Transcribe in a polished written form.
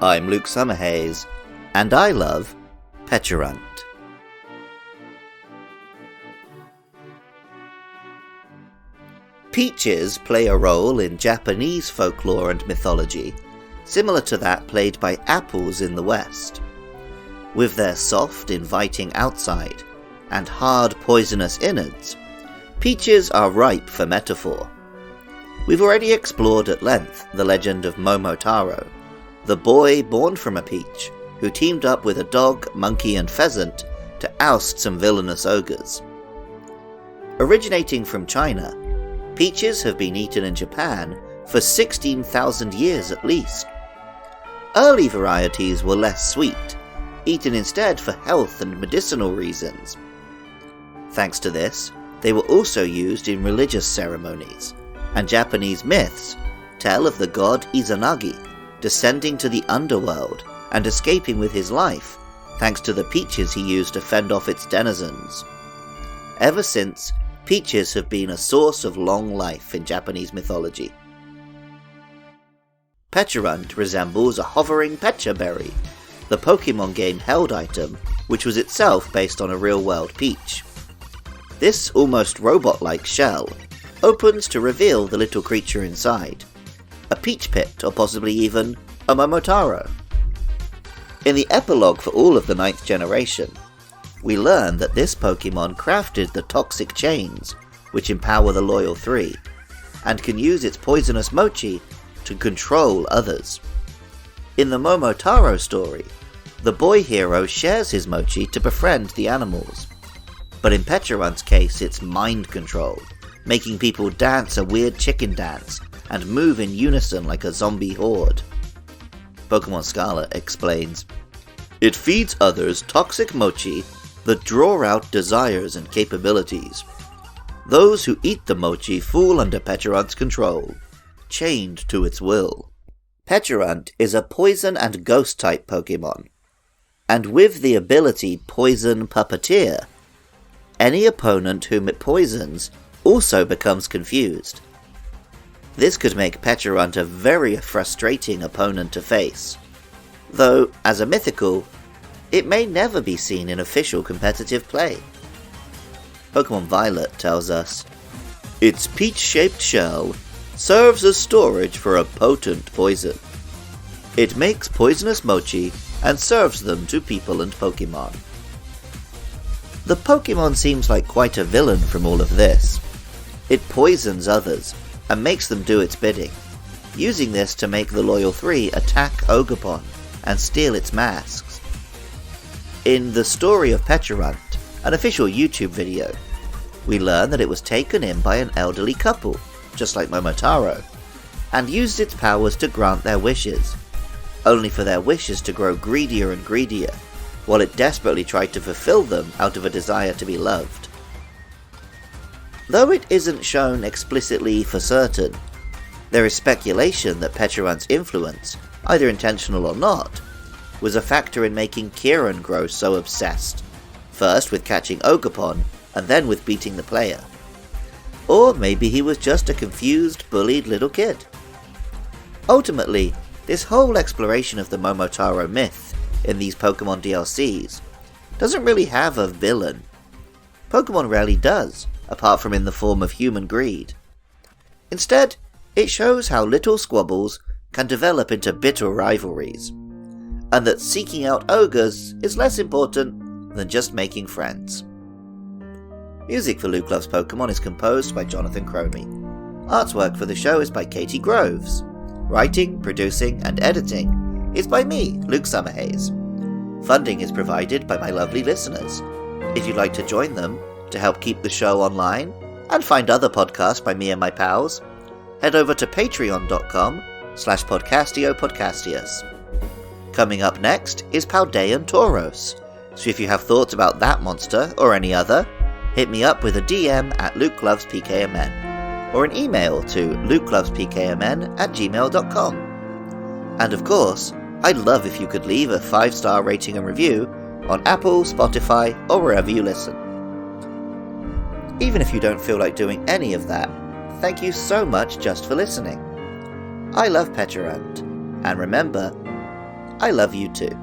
I'm Luke Summerhays, and I love Pecharunt. Peaches play a role in Japanese folklore and mythology, similar to that played by apples in the West. With their soft, inviting outside and hard, poisonous innards, peaches are ripe for metaphor. We've already explored at length the legend of Momotaro, the boy born from a peach who teamed up with a dog, monkey and pheasant to oust some villainous ogres. Originating from China, peaches have been eaten in Japan for 16,000 years at least. Early varieties were less sweet, eaten instead for health and medicinal reasons. Thanks to this, they were also used in religious ceremonies, and Japanese myths tell of the god Izanagi descending to the underworld and escaping with his life thanks to the peaches he used to fend off its denizens. Ever since, peaches have been a source of long life in Japanese mythology. Pecharunt resembles a hovering pecha berry, the Pokemon game held item, which was itself based on a real-world peach. This almost robot-like shell opens to reveal the little creature inside, a peach pit or possibly even a Momotaro. In the epilogue for all of the 9th generation, we learn that this Pokemon crafted the toxic chains, which empower the Loyal 3, and can use its poisonous mochi to control others. In the Momotaro story, the boy hero shares his mochi to befriend the animals, but in Pecharunt's case it's mind control, making people dance a weird chicken dance and move in unison like a zombie horde. Pokemon Scarlet explains, "It feeds others toxic mochi that draw out desires and capabilities. Those who eat the mochi fall under Pecharunt's control, chained to its will." Pecharunt is a poison and ghost type Pokemon, and with the ability Poison Puppeteer, any opponent whom it poisons also becomes confused. This could make Pecharunt a very frustrating opponent to face, though, as a mythical, it may never be seen in official competitive play. Pokemon Violet tells us, "Its peach-shaped shell serves as storage for a potent poison. It makes poisonous mochi and serves them to people and Pokemon." The Pokemon seems like quite a villain from all of this. It poisons others and makes them do its bidding, using this to make the Loyal 3 attack Ogerpon and steal its masks. In The Story of Pecharunt, an official YouTube video, we learn that it was taken in by an elderly couple, just like Momotaro, and used its powers to grant their wishes, only for their wishes to grow greedier and greedier, while it desperately tried to fulfill them out of a desire to be loved. Though it isn't shown explicitly for certain, there is speculation that Pecharunt's influence, either intentional or not, was a factor in making Kieran grow so obsessed, first with catching Ogerpon, and then with beating the player. Or maybe he was just a confused, bullied little kid. Ultimately, this whole exploration of the Momotaro myth in these Pokemon DLCs doesn't really have a villain. Pokemon rarely does, apart from in the form of human greed. Instead, it shows how little squabbles can develop into bitter rivalries, and that seeking out ogres is less important than just making friends. Music for Luke Loves Pokemon is composed by Jonathan Cromie. Artwork for the show is by Katie Groves. Writing, producing, and editing is by me, Luke Summerhays. Funding is provided by my lovely listeners. If you'd like to join them to help keep the show online and find other podcasts by me and my pals, head over to patreon.com/podcastiopodcastius. Coming up next is Paldean Tauros, so if you have thoughts about that monster or any other, hit me up with a DM at LukeLovesPKMN, or an email to lukelovespkmn@gmail.com. And of course, I'd love if you could leave a 5-star rating and review on Apple, Spotify, or wherever you listen. Even if you don't feel like doing any of that, thank you so much just for listening. I love Pecharunt, and remember, I love you too.